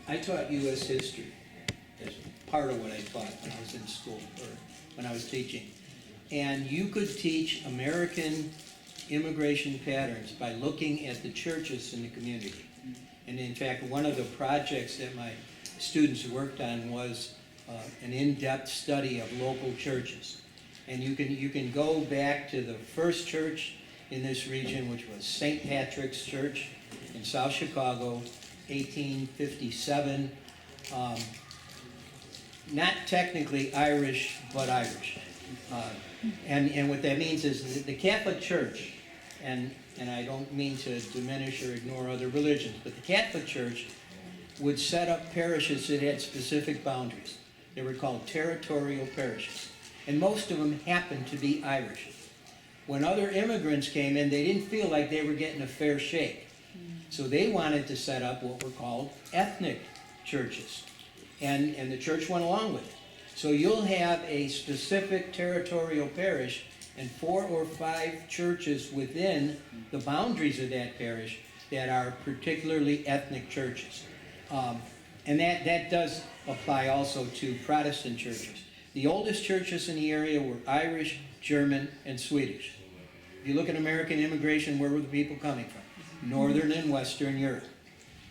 [SPEAKER 1] I taught U.S. history. That's part of what I taught when I was in school or when I was teaching. And you could teach American immigration patterns by looking at the churches in the community. And in fact, one of the projects that my students worked on was an in-depth study of local churches. And you can go back to the first church in this region, which was St. Patrick's Church in South Chicago, 1857. Not technically Irish, but Irish. And what that means is the Catholic Church, and I don't mean to diminish or ignore other religions, but the Catholic Church would set up parishes that had specific boundaries. They were called territorial parishes. And most of them happened to be Irish. When other immigrants came in, they didn't feel like they were getting a fair shake. So they wanted to set up what were called ethnic churches. And the church went along with it. So you'll have a specific territorial parish and 4 or 5 churches within the boundaries of that parish that are particularly ethnic churches. And that does apply also to Protestant churches. The oldest churches in the area were Irish, German, and Swedish. If you look at American immigration, where were the people coming from? Northern and Western Europe.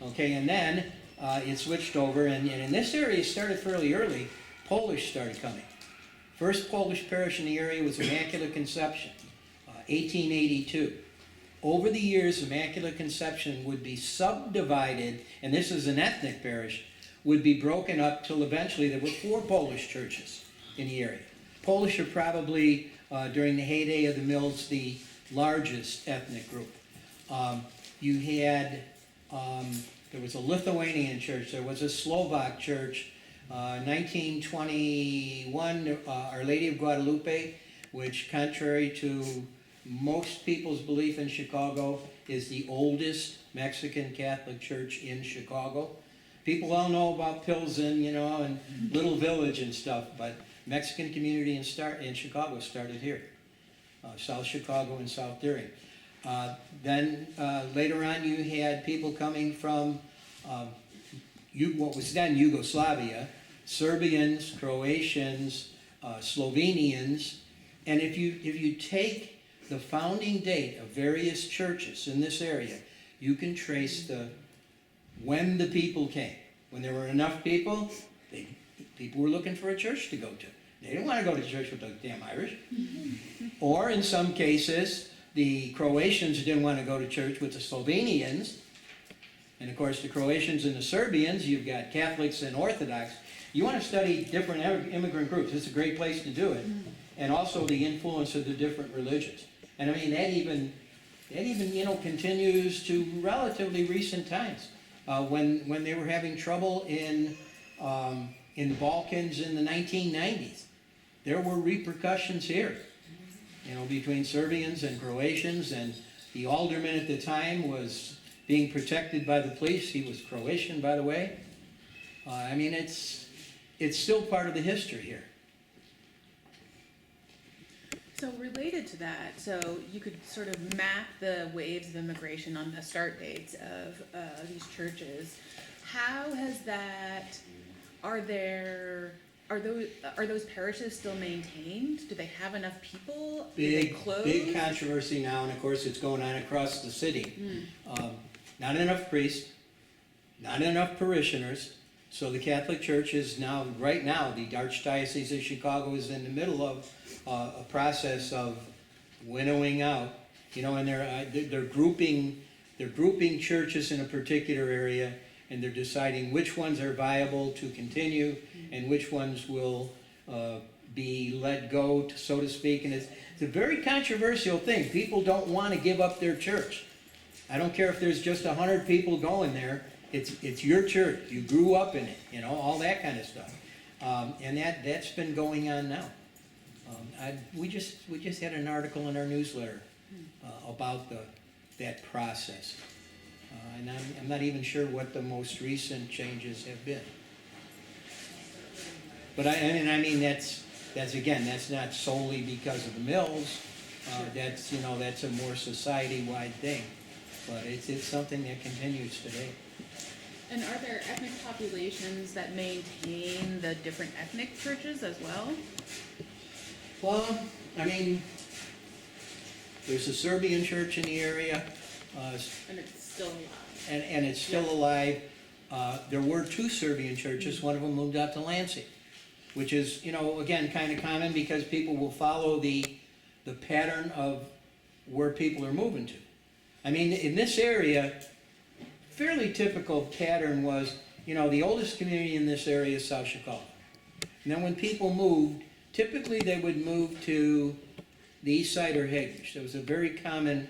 [SPEAKER 1] Okay, and then it switched over, and in this area it started fairly early. Polish started coming. First Polish parish in the area was Immaculate Conception, 1882. Over the years, Immaculate Conception would be subdivided, and this is an ethnic parish, would be broken up till eventually there were 4 Polish churches in the area. Polish are probably, during the heyday of the mills, the largest ethnic group. You had, there was a Lithuanian church, there was a Slovak church, 1921, Our Lady of Guadalupe, which contrary to most people's belief in Chicago, is the oldest Mexican Catholic church in Chicago. People all know about Pilsen, and Little Village and stuff, but Mexican community in Chicago started here. South Chicago and South Deering. Then later on you had people coming from what was then Yugoslavia, Serbians, Croatians, Slovenians, and if you take the founding date of various churches in this area, you can trace when the people came. When there were enough people, people were looking for a church to go to. They didn't want to go to church with the damn Irish. Or in some cases, the Croatians didn't want to go to church with the Slovenians. And of course, the Croatians and the Serbians, you've got Catholics and Orthodox. You want to study different immigrant groups. It's a great place to do it. And also the influence of the different religions. And I mean, that even continues to relatively recent times. When they were having trouble in the Balkans in the 1990s, there were repercussions here, between Serbians and Croatians, and the alderman at the time was being protected by the police. He was Croatian, by the way. I mean, it's still part of the history here.
[SPEAKER 3] So related to that, so you could sort of map the waves of immigration on the start dates of these churches. How has that? Are those parishes still maintained? Do they have enough people? Do they close?
[SPEAKER 1] Big controversy now, and of course it's going on across the city. Not enough priests, not enough parishioners. So the Catholic Church is right now, the Archdiocese of Chicago is in the middle of a process of winnowing out, and they're grouping churches in a particular area, and they're deciding which ones are viable to continue and which ones will be let go, so to speak. And it's a very controversial thing. People don't want to give up their church. I don't care if there's just 100 people going there. It's your church. You grew up in it, all that kind of stuff. And that's been going on now. We just had an article in our newsletter about that process. And I'm not even sure what the most recent changes have been. But I mean that's not solely because of the mills. That's, that's a more society-wide thing, but it's something that continues today.
[SPEAKER 3] And are there ethnic populations that maintain the different ethnic churches as well?
[SPEAKER 1] Well, I mean, there's a Serbian church in the area,
[SPEAKER 3] And it's still alive.
[SPEAKER 1] and it's still alive. There were 2 Serbian churches, one of them moved out to Lansing, which is, again, kind of common because people will follow the pattern of where people are moving to. I mean, in this area, fairly typical pattern was, the oldest community in this area is South Chicago. And then when people moved, typically they would move to the east side or Hegewisch. That was a very common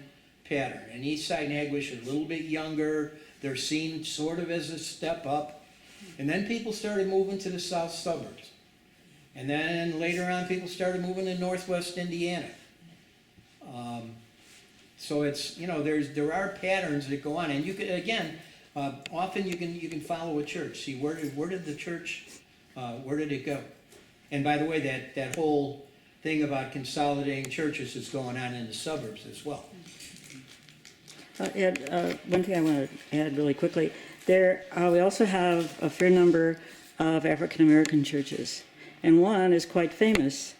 [SPEAKER 1] pattern. And east side and Hegewisch are a little bit younger. They're seen sort of as a step up. And then people started moving to the south suburbs. And then later on, people started moving to northwest Indiana. So it's, there are patterns that go on. And you can, again, often you can follow a church. See, where did the church, where did it go? And by the way, that whole thing about consolidating churches is going on in the suburbs as well.
[SPEAKER 7] Ed, one thing I want to add really quickly. There, we also have a fair number of African American churches. And one is quite famous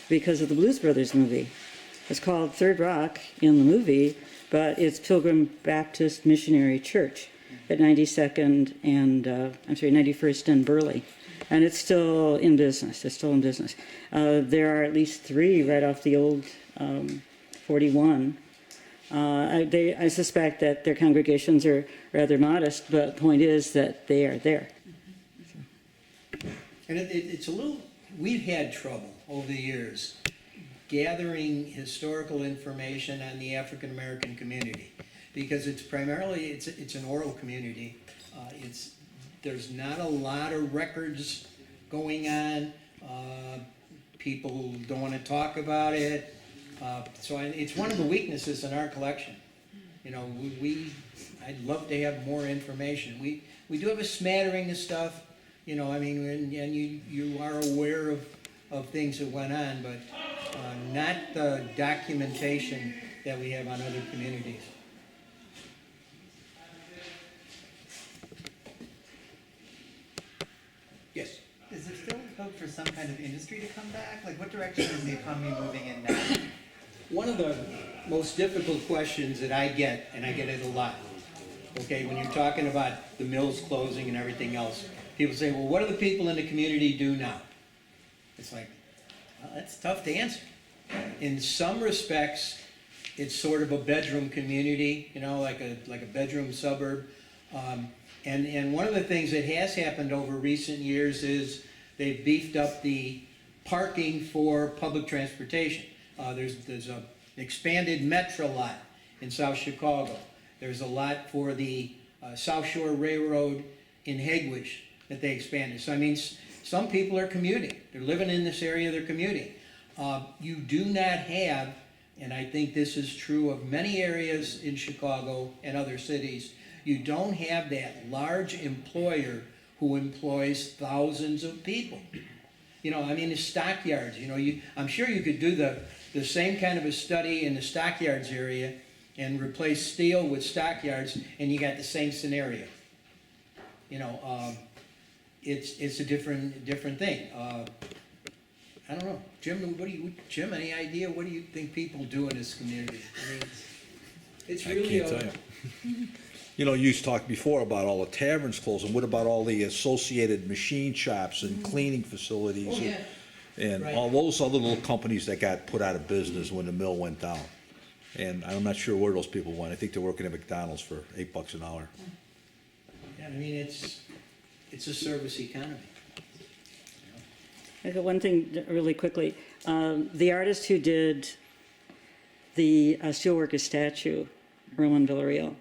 [SPEAKER 7] because of the Blues Brothers movie. It's called Third Rock in the movie, but it's Pilgrim Baptist Missionary Church at 92nd and, 91st and Burley. And it's still in business. There are at least 3 right off the old 41. I suspect that their congregations are rather modest, but the point is that they are there.
[SPEAKER 1] And it's a little, we've had trouble over the years gathering historical information on the African American community because it's primarily, it's an oral community. There's not a lot of records going on. People don't want to talk about it. So it's one of the weaknesses in our collection. I'd love to have more information. We do have a smattering of stuff, and you are aware of things that went on, but not the documentation that we have on other communities. Yes.
[SPEAKER 5] Is there still hope for some kind of industry to come back? Like, what direction is the economy moving in now?
[SPEAKER 1] One of the most difficult questions that I get, and I get it a lot, okay, when you're talking about the mills closing and everything else, people say, well, what do the people in the community do now? It's like, well, that's tough to answer. In some respects, it's sort of a bedroom community, like a bedroom suburb. And one of the things that has happened over recent years is they've beefed up the parking for public transportation. There's an expanded metro lot in South Chicago. There's a lot for the South Shore Railroad in Hegewisch that they expanded. So I mean, some people are commuting. They're living in this area, they're commuting. You do not have, and I think this is true of many areas in Chicago and other cities, you don't have that large employer who employs thousands of people. The stockyards, I'm sure you could do the same kind of a study in the stockyards area and replace steel with stockyards and you got the same scenario. It's a different thing. I don't know. Jim, any idea? What do you think people do in this community? I mean, it's really
[SPEAKER 9] I can't tell you. You used to talk before about all the taverns closing. What about all the associated machine shops and cleaning facilities?
[SPEAKER 1] Oh, yeah.
[SPEAKER 9] And
[SPEAKER 1] Right.
[SPEAKER 9] all those other little companies that got put out of business when the mill went down. And I'm not sure where those people went. I think they're working at McDonald's for $8 an hour.
[SPEAKER 1] Yeah, I mean, it's a service economy.
[SPEAKER 7] I got one thing really quickly. The artist who did the steelworker statue, Roman Villarreal,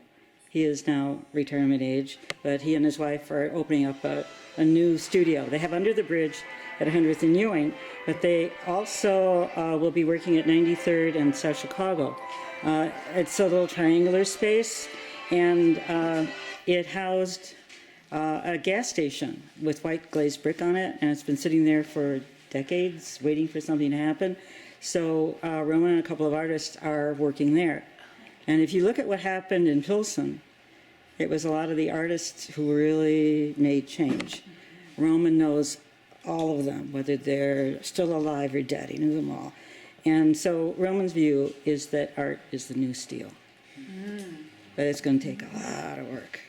[SPEAKER 7] he is now retirement age, but he and his wife are opening up a new studio. They have Under the Bridge at 100th and Ewing, but they also will be working at 93rd and South Chicago. It's a little triangular space, and it housed a gas station with white glazed brick on it, and it's been sitting there for decades waiting for something to happen. So Roman and a couple of artists are working there. And if you look at what happened in Pilsen, it was a lot of the artists who really made change. Roman knows all of them, whether they're still alive or dead. He knew them all. And so Roman's view is that art is the new steel. But it's going to take a lot of work.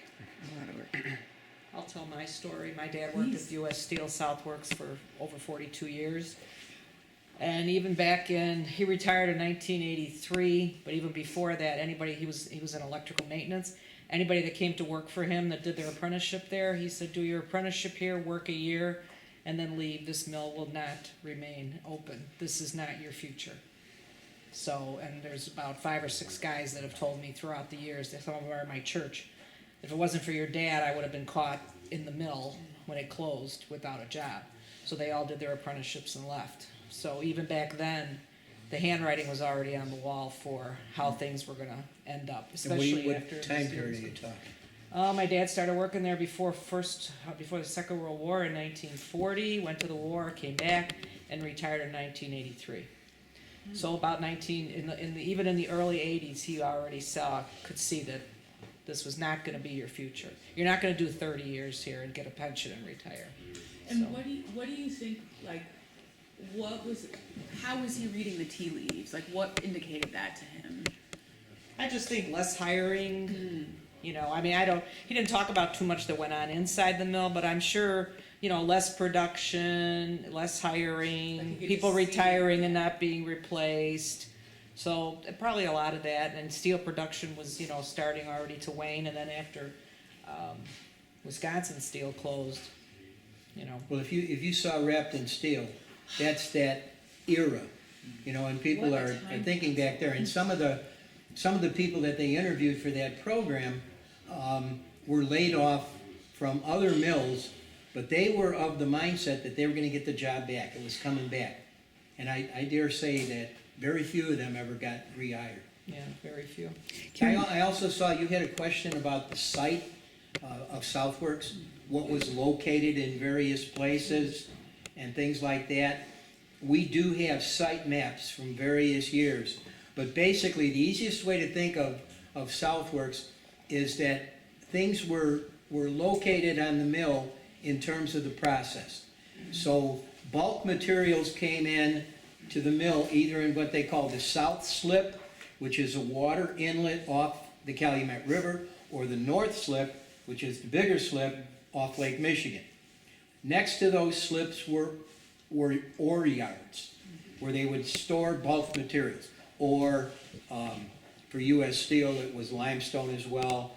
[SPEAKER 7] A lot of work.
[SPEAKER 10] I'll tell my story. My dad worked at U.S. Steel Southworks for over 42 years. And even back in, he retired in 1983, but even before that, he was in electrical maintenance. Anybody that came to work for him that did their apprenticeship there, he said, do your apprenticeship here, work a year, and then leave. This mill will not remain open. This is not your future. So, and there's about 5 or 6 guys that have told me throughout the years, that some of them are in my church, if it wasn't for your dad, I would have been caught in the mill when it closed without a job. So they all did their apprenticeships and left. So even back then, the handwriting was already on the wall for how things were going to end up, especially after.
[SPEAKER 1] What time period are you talking?
[SPEAKER 10] My dad started working there before the Second World War in 1940. Went to the war, came back, and retired in 1983. So about even in the early 80s, he already could see that this was not going to be your future. You're not going to do 30 years here and get a pension and retire.
[SPEAKER 3] And
[SPEAKER 10] So.
[SPEAKER 3] what do you think, like, how was he reading the tea leaves? Like, what indicated that to him?
[SPEAKER 10] I just think less hiring, you know, I mean, he didn't talk about too much that went on inside the mill, but I'm sure, you know, less production, less hiring, people retiring and not being replaced. So probably a lot of that, and steel production was, you know, starting already to wane, and then after Wisconsin Steel closed, you know.
[SPEAKER 1] Well, if you saw Wrapped in Steel, that's that era, you know, and people are thinking back there, and some of the people that they interviewed for that program were laid off from other mills, but they were of the mindset that they were going to get the job back. It was coming back, and I dare say that very few of them ever got rehired.
[SPEAKER 10] Yeah, very few.
[SPEAKER 1] I also saw you had a question about the site of Southworks, what was located in various places and things like that. We do have site maps from various years, but basically the easiest way to think of Southworks is that things were located on the mill in terms of the process. So bulk materials came in to the mill either in what they call the south slip, which is a water inlet off the Calumet River, or the north slip, which is the bigger slip off Lake Michigan. Next to those slips were ore yards, where they would store bulk materials. Or for U.S. Steel, it was limestone as well.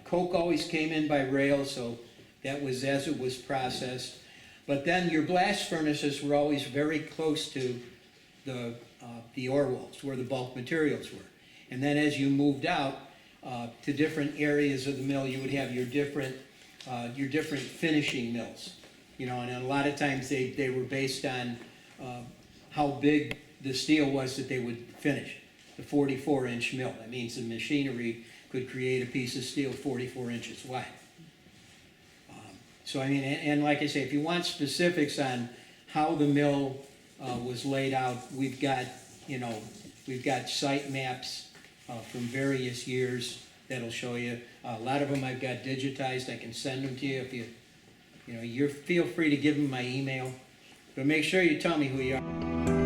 [SPEAKER 1] Coke always came in by rail, so that was as it was processed. But then your blast furnaces were always very close to the ore walls, where the bulk materials were. And then as you moved out to different areas of the mill, you would have your different finishing mills. You know, and a lot of times they were based on how big the steel was that they would finish. The 44-inch mill. That means the machinery could create a piece of steel 44 inches wide. So I mean, and like I say, if you want specifics on how the mill was laid out, we've got site maps from various years that'll show you. A lot of them I've got digitized. I can send them to you if you feel free to give them my email. But make sure you tell me who you are.